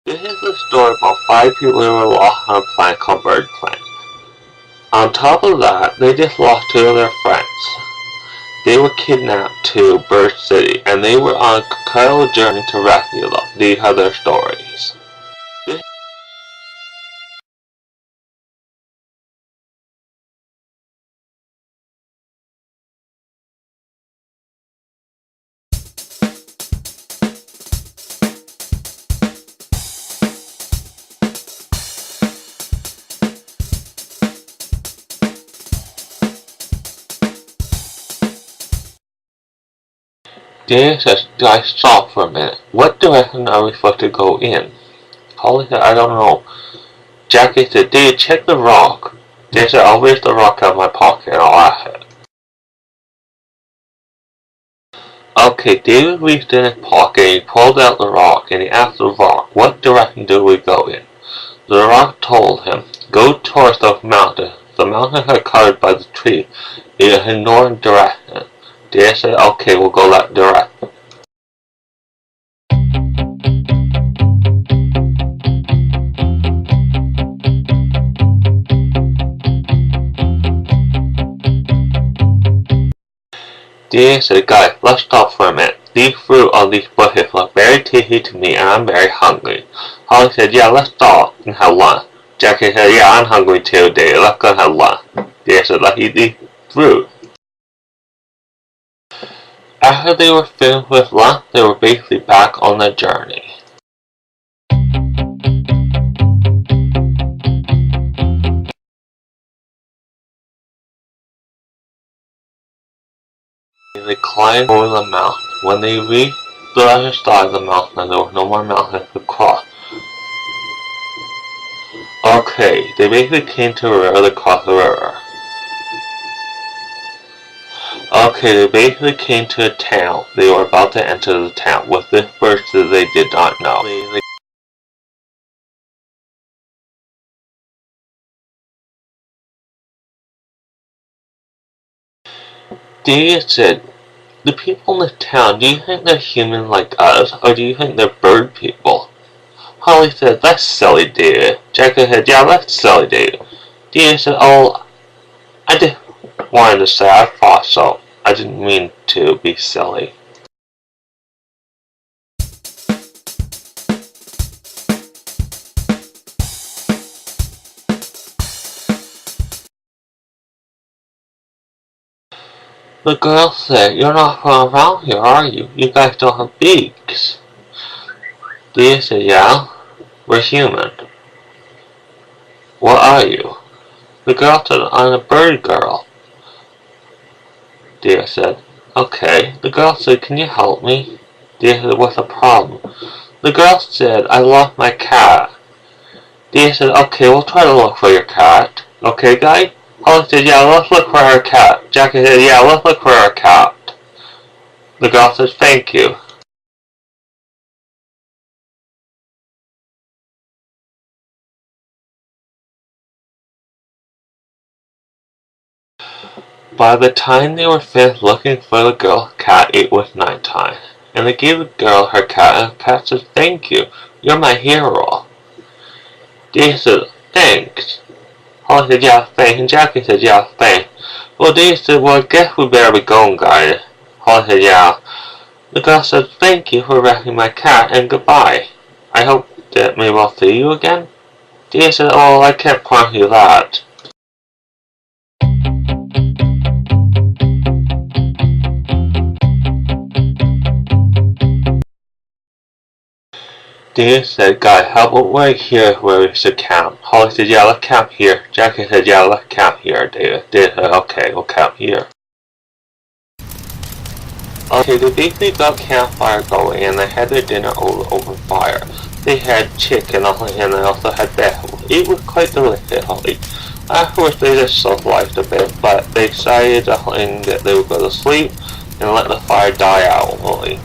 This is a story about 5 people who were lost on a planet called Bird Planet. On top of that, they just lost 2 of their friends. They were kidnapped to Bird City, and they were on a incredible journey to rescue them. These are their stories. Dan says, guys, stop for a minute. What direction are we supposed to go in? Holly said, I don't know. Jackie said, Dave, check the rock. Dan said, I'll raise the rock out of my pocket and I'll ask it. Okay, David reached in his pocket and he pulled out the rock and he asked the rock, what direction do we go in? The rock told him, go towards the mountain. The mountains are covered by the tree. It is in northern direction. Dan said, okay, we'll go that direction. Dan said, guys, let's stop for a minute. These fruit on these bushes look very tasty to me and I'm very hungry. Holly said, yeah, let's stop and have lunch. Jackie said, yeah, I'm hungry too, Dave. Let's go have lunch. Dan said, let's eat these fruit. After they were finished with lunch, they were basically back on the journey. They climbed over the mountain. When they reached the other side of the mountain, there was no more mountains to cross. Okay, they basically came to a river to cross the river. Okay, they basically came to a town. They were about to enter the town with this person that they did not know. David said, the people in the town, do you think they're human like us, or do you think they're bird people? Holly said, that's silly, David. Jackie said, yeah, that's silly, David. David said, oh, I just wanted to say I thought so. I didn't mean to be silly. The girl said, you're not from around here, are you? You guys don't have beaks. David said, yeah, we're human. What are you? The girl said, I'm a bird girl. David said, okay. The girl said, can you help me? David said, what's the problem? The girl said, I lost my cat. David said, okay, we'll try to look for your cat. Okay, guys? Holly said, yeah, let's look for her cat. Jackie said, yeah, let's look for her cat. The girl said, thank you. By the time they were finished looking for the girl cat, it was nighttime. And they gave the girl her cat, and the cat said, thank you. You're my hero. David said, thanks. Holly said, yeah, thanks. And Jackie said, yeah, thanks. Well, David said, well, I guess we better be going, guys. Holly said, yeah. The girl said, thank you for rescuing my cat, and goodbye. I hope that maybe I'll see you again. David said, oh, I can't promise you that. Dave said, "Guy, how about right here where we should camp?" Holly said, "Yeah, let's camp here." Jackie said, "Yeah, let's camp here." Dave said, "Okay, we'll camp here." Okay, they basically got campfire going and they had their dinner over fire. They had chicken and they also had vegetables. It was quite delicious, Holly. Afterwards they just socialized a bit, but they decided that they would go to sleep and let the fire die out, Holly.